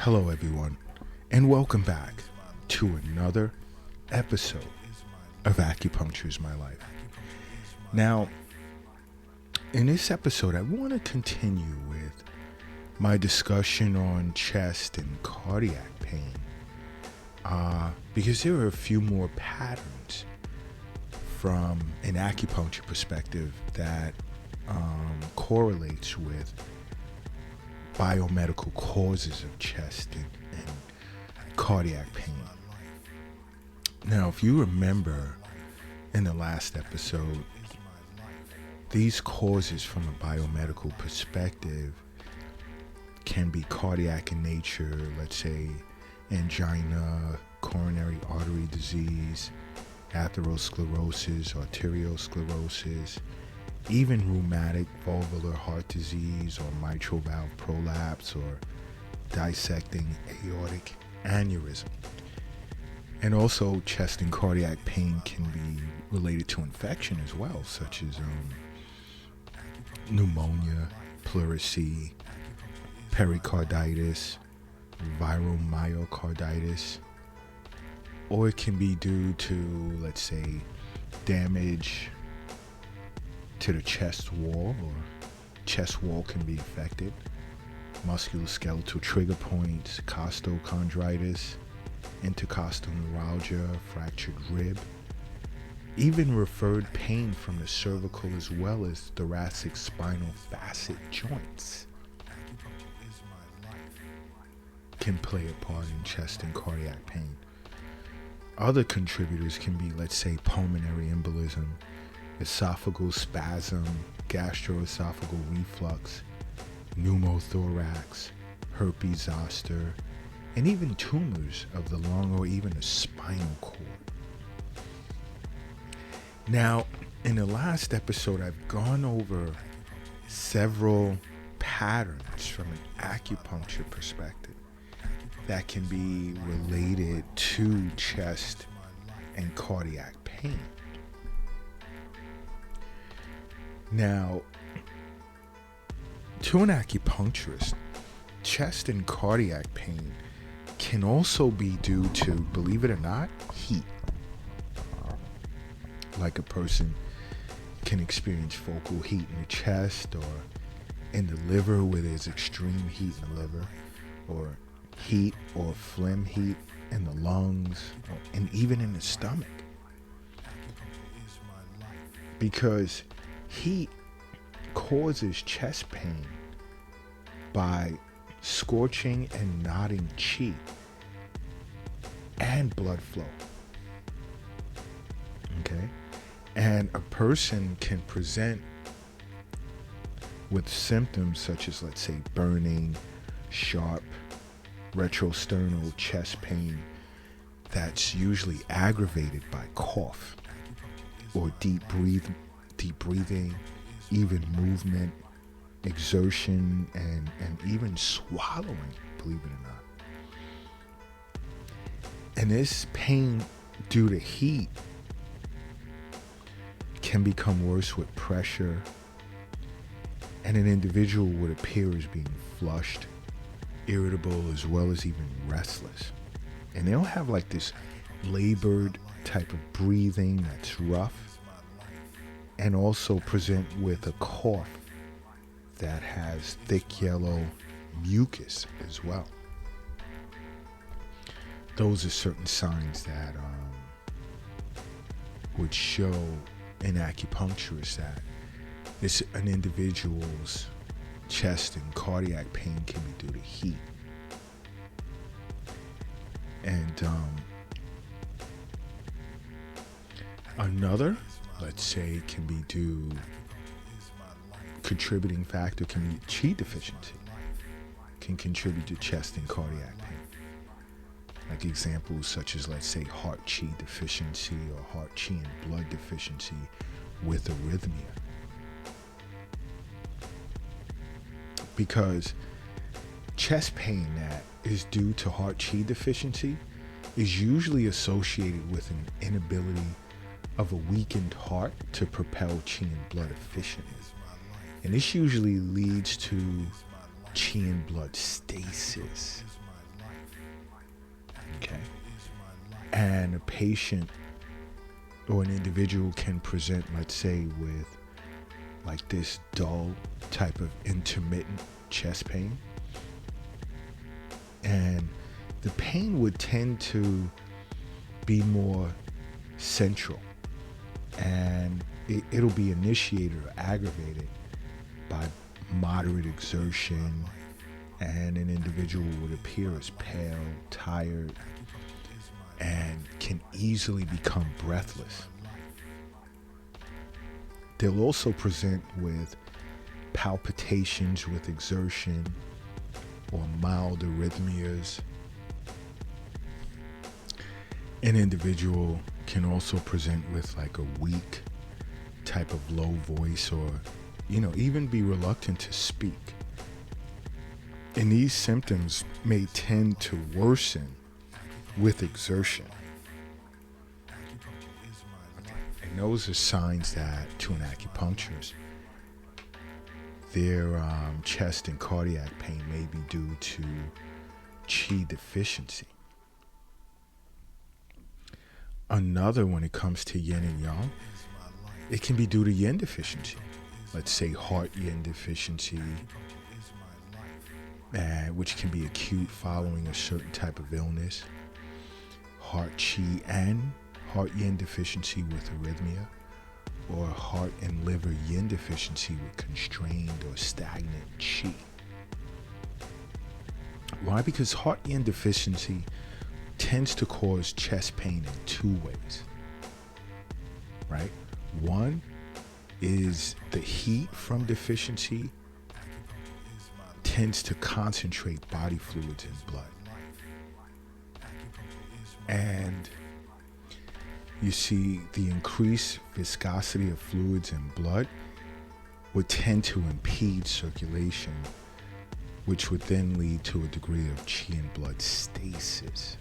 Hello, everyone, and welcome back to another episode of Acupuncture is My Life. Now, in this episode, I want to continue with my discussion on chest and cardiac pain because there are a few more patterns from an acupuncture perspective that correlates with biomedical causes of chest and cardiac pain. Now, if you remember in the last episode, these causes from a biomedical perspective can be cardiac in nature, let's say angina, coronary artery disease, atherosclerosis, arteriosclerosis, even rheumatic valvular heart disease or mitral valve prolapse or dissecting aortic aneurysm. And also chest and cardiac pain can be related to infection as well, such as pneumonia, pleurisy, pericarditis, viral myocarditis, or it can be due to, let's say, damage to the chest wall, or chest wall can be affected, musculoskeletal trigger points, costochondritis, intercostal neuralgia, fractured rib, even referred pain from the cervical as well as thoracic spinal facet joints can play a part in chest and cardiac pain. Other contributors can be, let's say, pulmonary embolism, esophageal spasm, gastroesophageal reflux, pneumothorax, herpes zoster, and even tumors of the lung or even the spinal cord. Now, in the last episode, I've gone over several patterns from an acupuncture perspective that can be related to chest and cardiac pain. Now, to an acupuncturist, chest and cardiac pain can also be due to, believe it or not, heat. Like a person can experience focal heat in the chest or in the liver where there's extreme heat in the liver, or heat or phlegm heat in the lungs, and even in the stomach. Because heat causes chest pain by scorching and knotting chi and blood flow. Okay? And a person can present with symptoms such as, let's say, burning, sharp, retrosternal chest pain that's usually aggravated by cough or deep breathing, even movement, exertion, and even swallowing, believe it or not. And this pain due to heat can become worse with pressure, and an individual would appear as being flushed, irritable, as well as even restless. And they'll have like this labored type of breathing that's rough, and also present with a cough that has thick yellow mucus as well. Those are certain signs that would show an acupuncturist that an individual's chest and cardiac pain can be due to heat. And another, let's say, can be contributing factor can be chi deficiency, can contribute to chest and cardiac pain. Like examples such as, let's say, heart chi deficiency or heart chi and blood deficiency with arrhythmia. Because chest pain that is due to heart chi deficiency is usually associated with an inability of a weakened heart to propel chi and blood efficiently. And this usually leads to chi and blood stasis And a patient or an individual can present, let's say, with like this dull type of intermittent chest pain. And the pain would tend to be more central, and it'll be initiated or aggravated by moderate exertion, and an individual would appear as pale, tired, and can easily become breathless. They'll also present with palpitations with exertion or mild arrhythmias. An individual can also present with like a weak type of low voice, or, even be reluctant to speak. And these symptoms may tend to worsen with exertion. And those are signs that, to an acupuncturist, their chest and cardiac pain may be due to qi deficiency. Another, when it comes to yin and yang, it can be due to yin deficiency. Let's say heart yin deficiency, which can be acute following a certain type of illness. Heart qi and heart yin deficiency with arrhythmia, or heart and liver yin deficiency with constrained or stagnant qi. Why? Because heart yin deficiency tends to cause chest pain in two ways, right? One is the heat from deficiency tends to concentrate body fluids in blood. And you see, the increased viscosity of fluids in blood would tend to impede circulation, which would then lead to a degree of qi and blood stasis.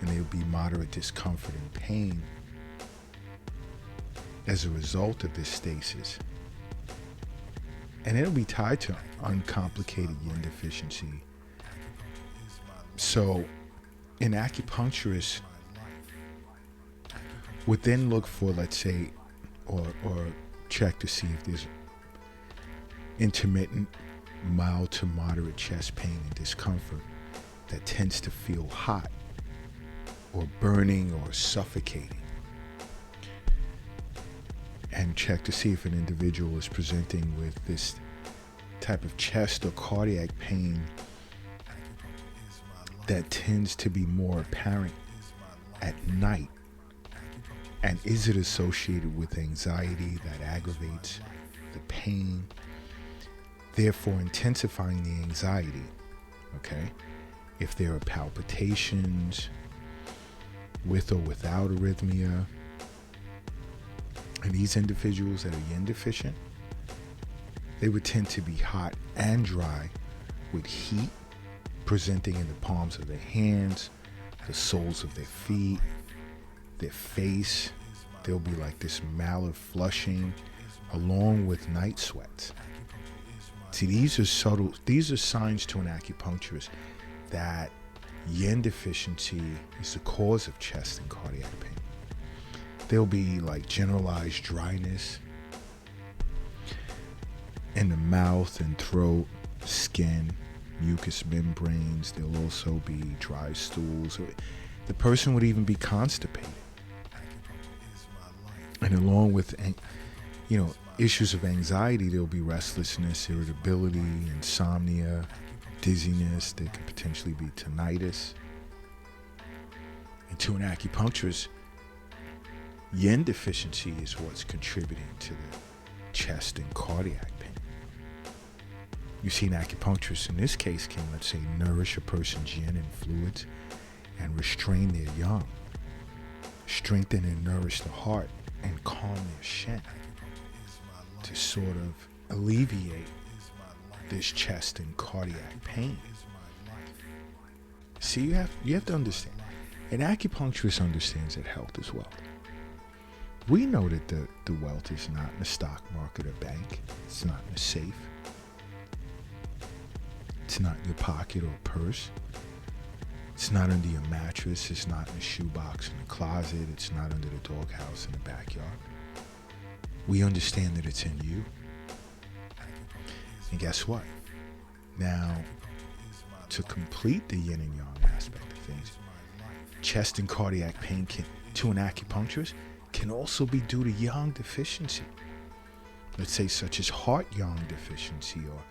And there would be moderate discomfort and pain as a result of this stasis. And it'll be tied to uncomplicated yin deficiency. So an acupuncturist would then look for, let's say, or check to see if there's intermittent, mild to moderate chest pain and discomfort that tends to feel hot or burning or suffocating. And check to see if an individual is presenting with this type of chest or cardiac pain that tends to be more apparent at night. And is it associated with anxiety that aggravates the pain, therefore intensifying the anxiety? Okay? If there are palpitations with or without arrhythmia, and these individuals that are yin deficient, they would tend to be hot and dry with heat presenting in the palms of their hands, the soles of their feet, their face. There'll be like this malar flushing along with night sweats. See, these are signs to an acupuncturist that yin deficiency is the cause of chest and cardiac pain. There'll be like generalized dryness in the mouth and throat, skin, mucous membranes. There'll also be dry stools. The person would even be constipated. And along with, issues of anxiety, there'll be restlessness, irritability, insomnia, dizziness. There could potentially be tinnitus. And to an acupuncturist, yin deficiency is what's contributing to the chest and cardiac pain. You see, an acupuncturist in this case can, let's say, nourish a person's yin and fluids and restrain their yang, strengthen and nourish the heart, and calm their shen to sort of alleviate this chest and cardiac pain. See, you have to understand, an acupuncturist understands that health is wealth. We know that the wealth is not in the stock market or bank. It's not in a safe. It's not in your pocket or purse. It's not under your mattress. It's not in the shoebox in the closet. It's not under the doghouse in the backyard. We understand that it's in you. And guess what? Now, to complete the yin and yang aspect of things, chest and cardiac pain to an acupuncturist can also be due to yang deficiency. Let's say such as heart yang deficiency or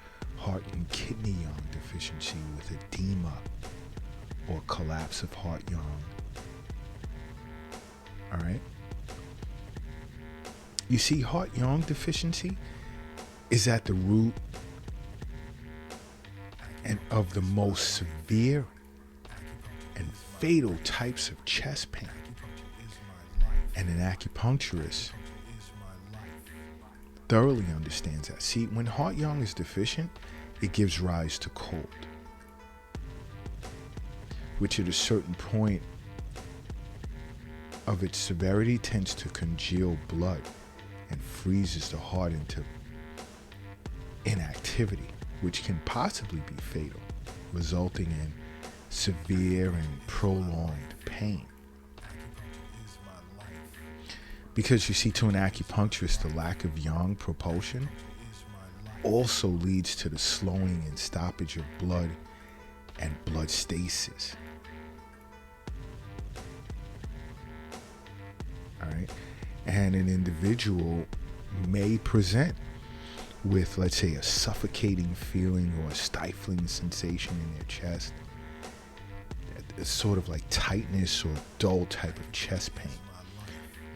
heart and kidney yang deficiency with edema or collapse of heart yang. All right? You see, heart yang deficiency is at the root and of the most severe and fatal types of chest pain. And an acupuncturist thoroughly understands that. See, when heart yang is deficient, it gives rise to cold, which at a certain point of its severity tends to congeal blood and freezes the heart into inactivity, which can possibly be fatal, resulting in severe and prolonged pain. Because you see, to an acupuncturist, the lack of yang propulsion also leads to the slowing and stoppage of blood and blood stasis. All right? And an individual may present with, let's say, a suffocating feeling or a stifling sensation in their chest, a sort of like tightness or dull type of chest pain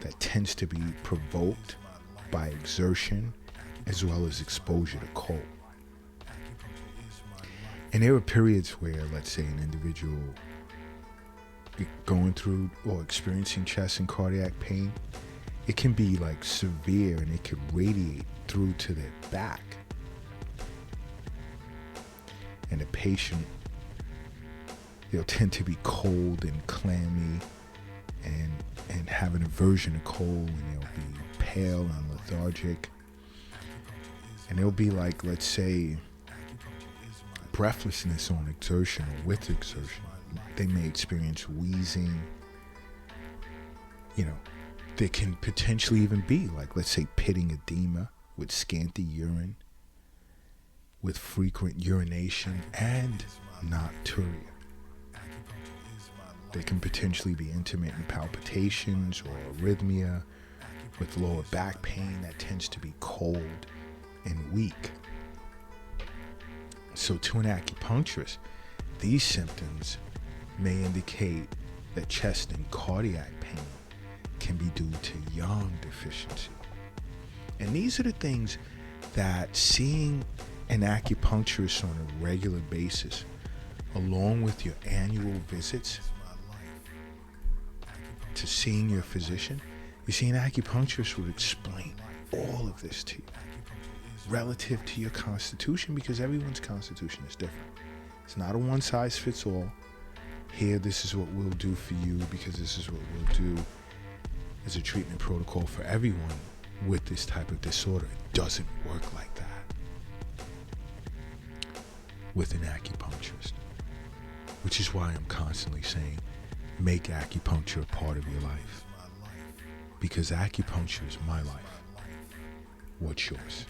that tends to be provoked by exertion as well as exposure to cold. And there are periods where, let's say, an individual going through or experiencing chest and cardiac pain, it can be like severe and it could radiate through to their back. And the patient, they'll tend to be cold and clammy and have an aversion to cold, and they'll be pale and lethargic. And they'll be like, let's say, breathlessness on exertion or with exertion. They may experience wheezing. You know, there can potentially even be like, let's say, pitting edema with scanty urine, with frequent urination and nocturia. There can potentially be intermittent palpitations or arrhythmia with lower back pain that tends to be cold and weak. So to an acupuncturist, these symptoms may indicate that chest and cardiac pain can be due to yang deficiency. And these are the things that seeing an acupuncturist on a regular basis, along with your annual visits to seeing your physician, you see, an acupuncturist would explain all of this to you relative to your constitution, because everyone's constitution is different. It's not a one size fits all. Here, this is what we'll do for you because this is what we'll do as a treatment protocol for everyone with this type of disorder. It doesn't work like that with an acupuncturist, which is why I'm constantly saying, make acupuncture a part of your life, because acupuncture is my life. What's yours?